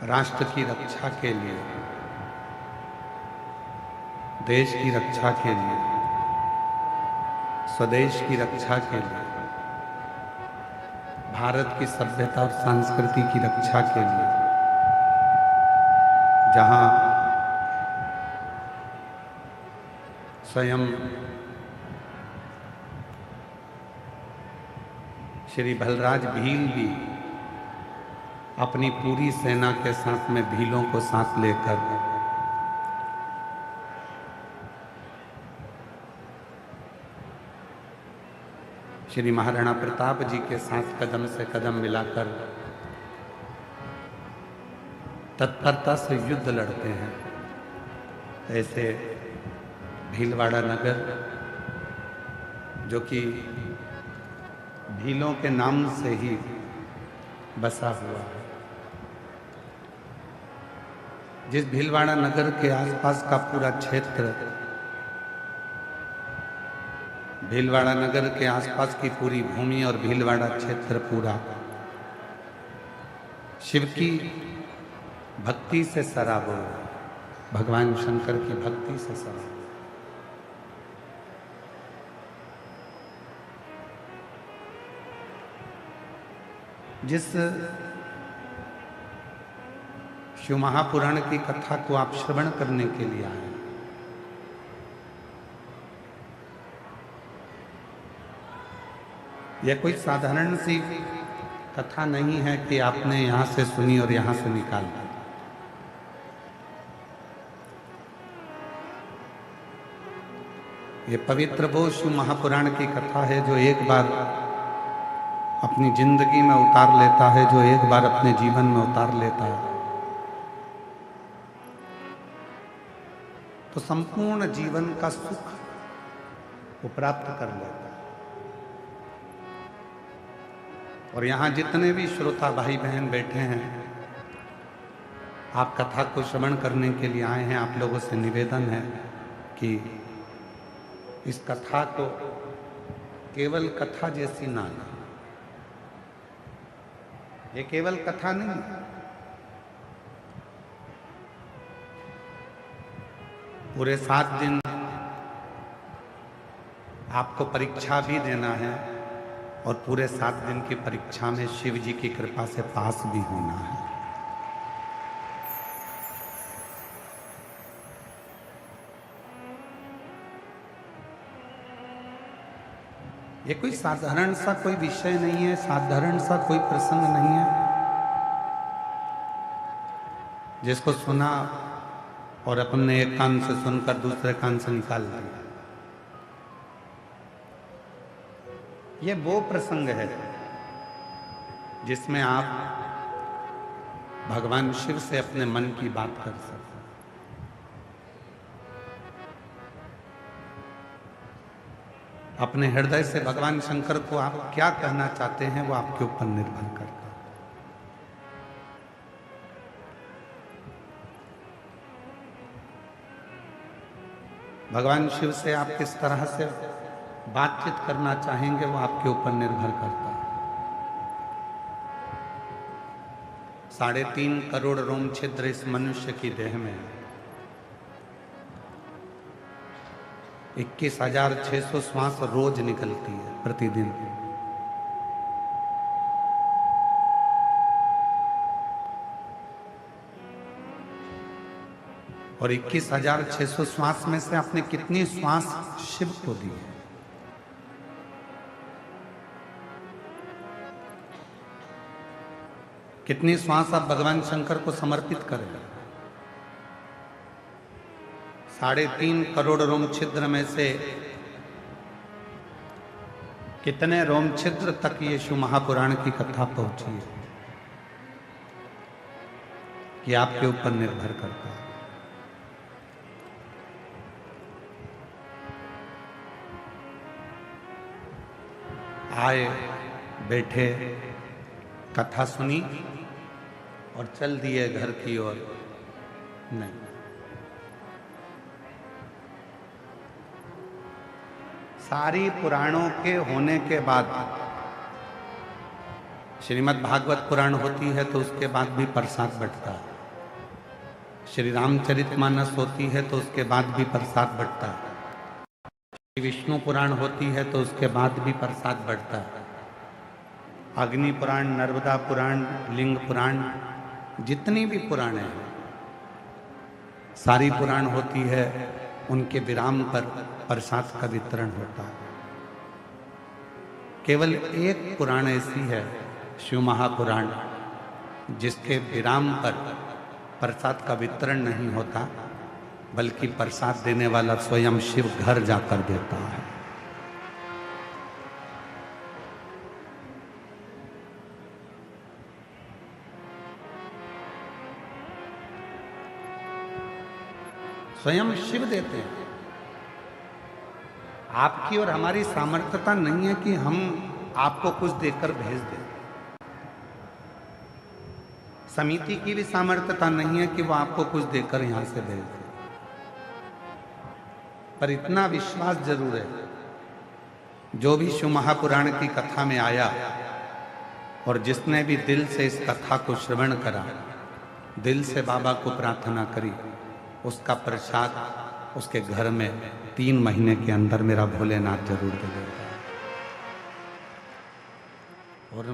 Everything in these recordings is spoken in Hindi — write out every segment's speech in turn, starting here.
राष्ट्र की रक्षा के लिए, देश की रक्षा के लिए, स्वदेश की रक्षा के लिए, भारत की सभ्यता और संस्कृति की रक्षा के लिए, जहां स्वयं श्री बलराज भील भी अपनी पूरी सेना के साथ में भीलों को साथ लेकर श्री महाराणा प्रताप जी के साथ कदम से कदम मिलाकर तत्परता से युद्ध लड़ते हैं। ऐसे भीलवाड़ा नगर, जो कि भीलों के नाम से ही बसा हुआ है, जिस भीलवाड़ा नगर के आसपास का पूरा क्षेत्र, भीलवाड़ा नगर के आसपास की पूरी भूमि और भीलवाड़ा क्षेत्र पूरा शिव की भक्ति से सराबोर, भगवान शंकर की भक्ति से सराबोर। जिस शिव महापुराण की कथा को आप श्रवण करने के लिए आए, यह कोई साधारण सी कथा नहीं है कि आपने यहां से सुनी और यहां से निकाल दी। ये पवित्र वो शिव महापुराण की कथा है जो एक बार अपनी जिंदगी में उतार लेता है, जो एक बार अपने जीवन में उतार लेता है तो संपूर्ण जीवन का सुख वो प्राप्त कर लेता है। और यहां जितने भी श्रोता भाई बहन बैठे हैं, आप कथा को श्रवण करने के लिए आए हैं, आप लोगों से निवेदन है कि इस कथा को केवल कथा जैसी ना लें। ये केवल कथा नहीं, पूरे 7 दिन आपको परीक्षा भी देना है और पूरे 7 दिन की परीक्षा में शिव जी की कृपा से पास भी होना है। ये कोई साधारण सा कोई विषय नहीं है, साधारण सा कोई प्रसंग नहीं है जिसको सुना और अपने एक कान से सुनकर दूसरे कान से निकाल दिया। ये वो प्रसंग है जिसमें आप भगवान शिव से अपने मन की बात कर सकते। अपने हृदय से भगवान शंकर को आप क्या कहना चाहते हैं वो आपके ऊपर निर्भर करता है। भगवान शिव से आप किस तरह से बातचीत करना चाहेंगे वो आपके ऊपर निर्भर करता है। 3.5 करोड़ रोम छिद्र इस मनुष्य की देह में है। 21,600 श्वास रोज निकलती है प्रतिदिन। और 21,600 श्वास में से आपने कितनी श्वास शिव को दी है? कितनी श्वास आप भगवान शंकर को समर्पित करें? 3.5 करोड़ रोम छिद्र में से कितने रोम छिद्र तक ये शिव महापुराण की कथा पहुंची है, ये आपके ऊपर निर्भर करता है। आए, बैठे, कथा सुनी और चल दिए घर की ओर। नहीं, सारी पुराणों के होने के बाद श्रीमद् भागवत पुराण होती है तो उसके बाद भी प्रसाद बंटता है। श्री रामचरितमानस होती है तो उसके बाद भी प्रसाद बढ़ता है, श्री विष्णु पुराण होती है तो उसके बाद भी प्रसाद बढ़ता है, अग्नि पुराण, नर्मदा पुराण, लिंग पुराण, जितनी भी पुराण हैं सारी पुराण होती है, उनके विराम पर प्रसाद का वितरण होता है। केवल एक पुराण ऐसी है, शिव महापुराण, जिसके विराम पर प्रसाद का वितरण नहीं होता, बल्कि प्रसाद देने वाला स्वयं शिव घर जाकर देता है। स्वयं शिव देते हैं। आपकी और हमारी सामर्थ्यता नहीं है कि हम आपको कुछ देकर भेज दें। समिति की भी सामर्थ्यता नहीं है कि वो आपको कुछ देकर यहां से भेज दे, पर इतना विश्वास जरूर है, जो भी शिव महापुराण की कथा में आया और जिसने भी दिल से इस कथा को श्रवण करा, दिल से बाबा को प्रार्थना करी, उसका प्रसाद उसके घर में 3 महीने के अंदर मेरा भोलेनाथ जरूर दे देगा। और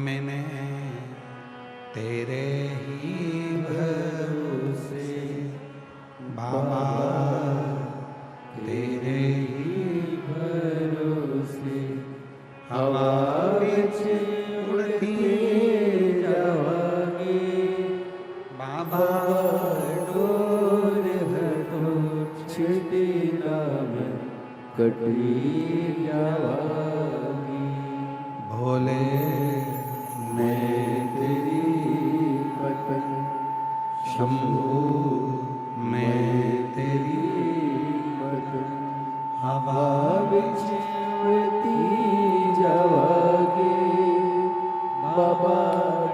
मैंने तेरे ही भरोसे बाबा, तेरे ही भरोसे हवा विच उड़ती जावांगी बाबा, कटी जावांगी भोले, मैं तेरी पतन शंभू, मैं तेरी पतन हवा विच उड़ती जावांगी बाबा,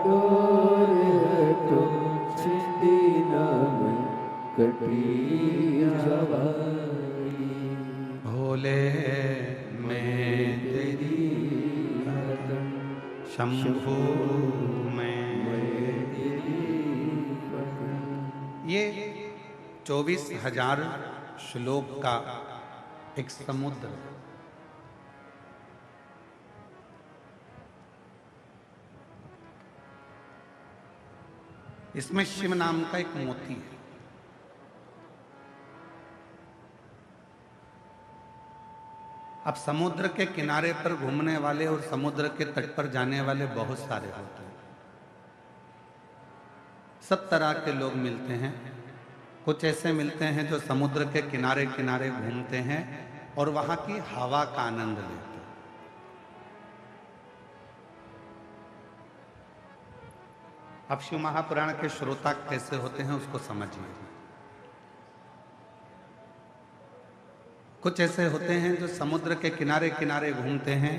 डोर है तो छिंदी ना मैं कटी जावांगी भोले, मैं तेरी पतन शंभू, मैं तेरी पतन। ये 24,000 श्लोक का एक समुद्र, इसमें शिव नाम का एक मोती है। अब समुद्र के किनारे पर घूमने वाले और समुद्र के तट पर जाने वाले बहुत सारे होते हैं, सब तरह के लोग मिलते हैं। कुछ ऐसे मिलते हैं जो समुद्र के किनारे किनारे घूमते हैं और वहां की हवा का आनंद लेते हैं। अब शिव महापुराण के श्रोता कैसे होते हैं उसको समझिए। कुछ ऐसे होते हैं जो समुद्र के किनारे किनारे घूमते हैं,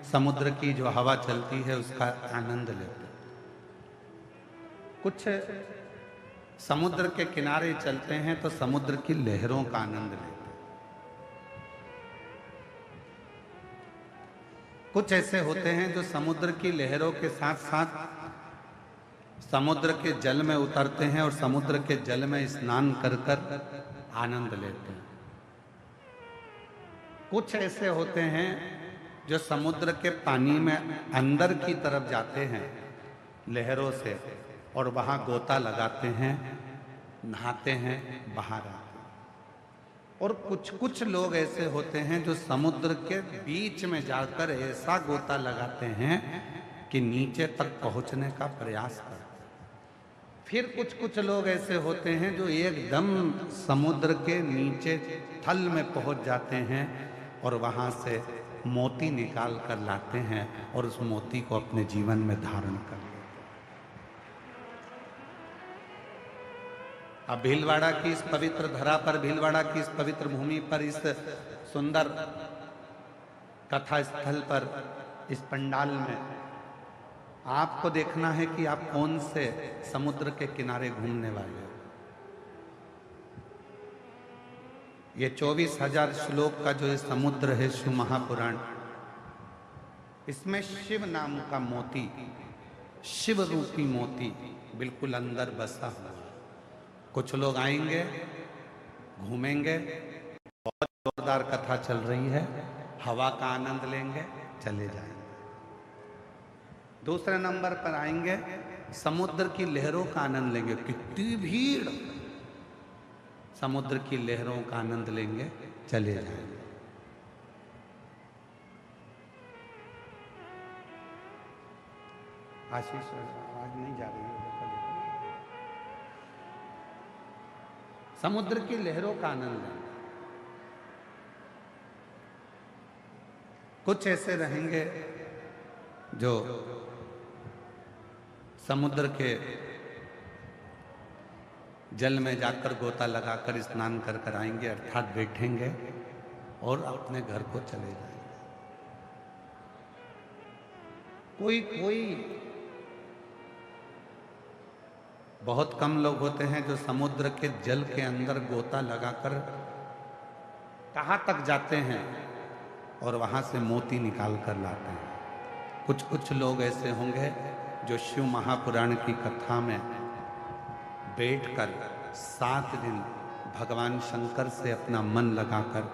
समुद्र की जो हवा चलती है उसका आनंद लेते हैं। कुछ समुद्र के किनारे चलते हैं तो समुद्र की लहरों का आनंद लेते हैं। कुछ ऐसे होते हैं जो समुद्र की लहरों के साथ साथ समुद्र के जल में उतरते हैं और समुद्र के जल में स्नान कर कर आनंद लेते हैं। कुछ ऐसे होते हैं जो समुद्र के पानी में अंदर की तरफ जाते हैं लहरों से और वहां गोता लगाते हैं, नहाते हैं, बाहर आते हैं। और कुछ लोग ऐसे होते हैं जो समुद्र के बीच में जाकर ऐसा गोता लगाते हैं कि नीचे तक पहुंचने का प्रयास करते हैं। फिर कुछ लोग ऐसे होते हैं जो एकदम समुद्र के नीचे थल में पहुंच जाते हैं और वहां से मोती निकाल कर लाते हैं और उस मोती को अपने जीवन में धारण कर लेते हैं। अब भीलवाड़ा की इस पवित्र धरा पर, भीलवाड़ा की इस पवित्र भूमि पर, इस सुंदर कथा स्थल पर, इस पंडाल में आपको देखना है कि आप कौन से समुद्र के किनारे घूमने वाले हो। ये 24,000 श्लोक का जो ये समुद्र है शिव महापुराण, इसमें शिव नाम का मोती, शिव रूपी मोती बिल्कुल अंदर बसा हुआ है। कुछ लोग आएंगे, घूमेंगे, बहुत जोरदार कथा चल रही है, हवा का आनंद लेंगे, चले जाएंगे। दूसरे नंबर पर आएंगे, समुद्र की लहरों का आनंद लेंगे, कितनी भीड़, समुद्र की लहरों का आनंद लेंगे, चले जाएंगे। आशीष आवाज नहीं जा रही है, समुद्र की लहरों का आनंद लेंगे। कुछ ऐसे रहेंगे जो समुद्र के जल में जाकर गोता लगाकर स्नान कर कर आएंगे, अर्थात बैठेंगे और अपने घर को चले जाएंगे। कोई बहुत कम लोग होते हैं जो समुद्र के जल के अंदर गोता लगाकर कहाँ तक जाते हैं और वहां से मोती निकाल कर लाते हैं। कुछ लोग ऐसे होंगे जो शिव महापुराण की कथा में बैठकर 7 दिन भगवान शंकर से अपना मन लगाकर,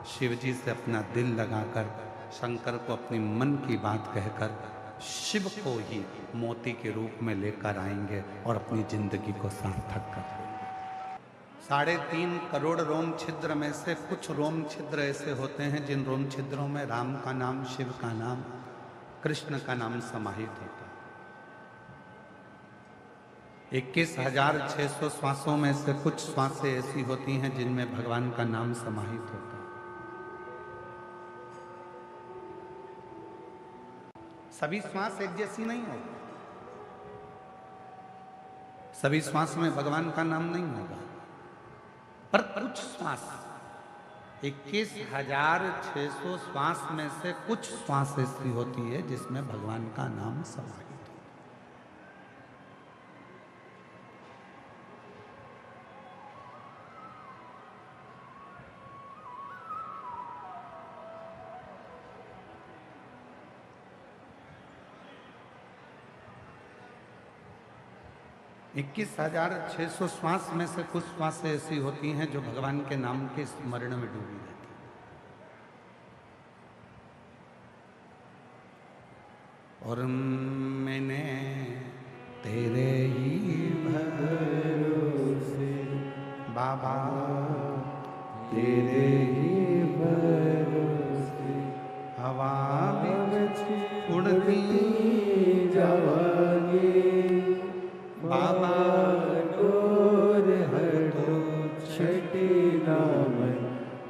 शिव जी से अपना दिल लगाकर, शंकर को अपनी मन की बात कहकर शिव को ही मोती के रूप में लेकर आएंगे और अपनी जिंदगी को सार्थक कर देंगे। 3.5 करोड़ रोम छिद्र में से कुछ रोम छिद्र ऐसे होते हैं जिन रोम छिद्रों में राम का नाम, शिव का नाम, कृष्ण का नाम समाहित होता है। 21,600 श्वासों में से कुछ श्वासें ऐसी होती हैं जिनमें भगवान का नाम समाहित होता है। सभी श्वास एक जैसी नहीं होगी, सभी श्वास में भगवान का नाम नहीं होगा, पर कुछ श्वास 21,600 श्वास में से कुछ श्वास ऐसी होती है जिसमें भगवान का नाम समाहित है। इक्कीस 21,600 श्वास में से कुछ श्वासें ऐसी होती हैं जो भगवान के नाम के स्मरण में डूबी रहती हैं। और मैंने तेरे ही भरोसे बाबा, तेरे ही भरोसे हवा में उड़ती जावांगी बाबा, डोर हटो छठी नाम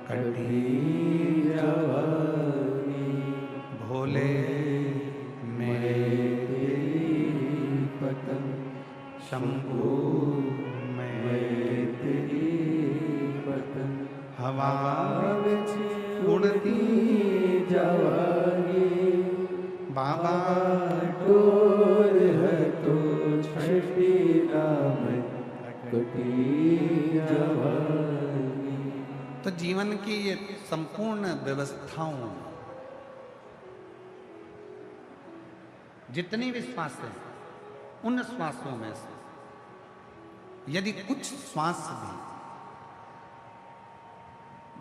कटी जवानी, भोले मैं तेरी पतंग, शंभू मैं तेरी पतंग, हवा में उड़ती जवानी बाबा, डोर हटो छठी नाम कटी जवानी। तो जीवन की ये संपूर्ण व्यवस्थाओं, जितनी भी श्वास है, उन श्वासों में से यदि कुछ श्वास भी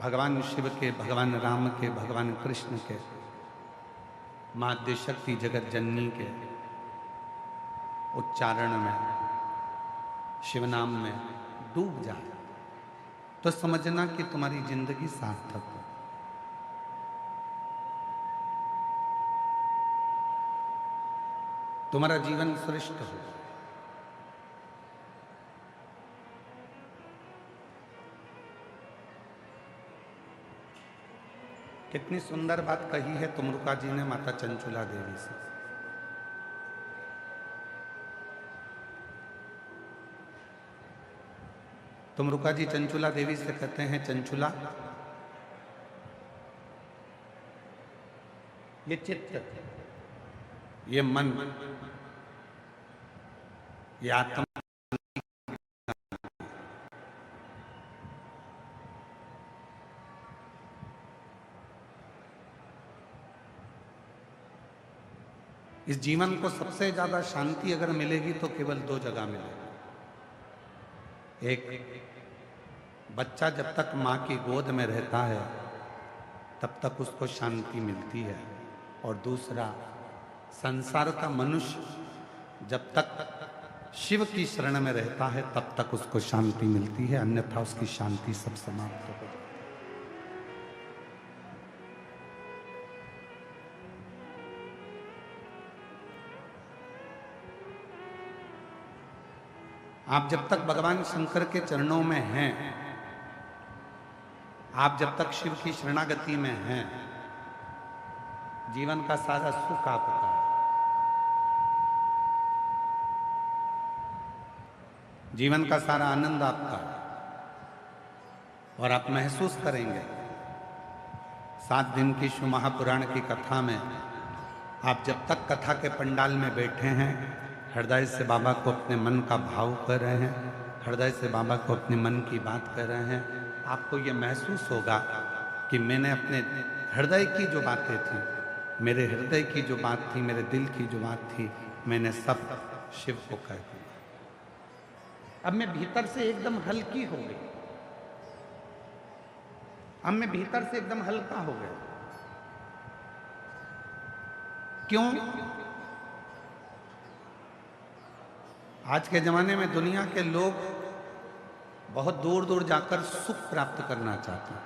भगवान शिव के, भगवान राम के, भगवान कृष्ण के, माँ आद्यशक्ति जगत जननी के उच्चारण में, शिव नाम में डूब जाए तो समझना कि तुम्हारी जिंदगी सार्थक हो। तुम्हारा जीवन श्रेष्ठ हो। कितनी सुंदर बात कही है तुमरुका जी ने माता चंचुला देवी से। तुमरुका जी चंचुला देवी से कहते हैं, चंचुला ये चित्त, ये मन, ये आत्मा इस जीवन को सबसे ज्यादा शांति अगर मिलेगी तो केवल 2 जगह मिलेगी। एक बच्चा जब तक माँ की गोद में रहता है तब तक उसको शांति मिलती है, और दूसरा संसार का मनुष्य जब तक शिव की शरण में रहता है तब तक उसको शांति मिलती है, अन्यथा उसकी शांति सब समाप्त हो जाती है। आप जब तक भगवान शंकर के चरणों में हैं, आप जब तक शिव की शरणागति में हैं, जीवन का सारा सुख आपका है। जीवन का सारा आनंद आपका है, और आप महसूस करेंगे 7 दिन की शिव महापुराण की कथा में आप जब तक कथा के पंडाल में बैठे हैं, हृदय से बाबा को अपने मन का भाव कर रहे हैं, हृदय से बाबा को अपने मन की बात कर रहे हैं, आपको ये महसूस होगा कि मैंने अपने हृदय की जो बातें थी, मेरे हृदय की जो बात थी, मेरे दिल की जो बात थी, मैंने सब शिव को कह दिया। अब मैं भीतर से एकदम हल्की हो गई, अब मैं भीतर से एकदम हल्का हो गया। क्यों? आज के जमाने में दुनिया के लोग बहुत दूर दूर जाकर सुख प्राप्त करना चाहते हैं,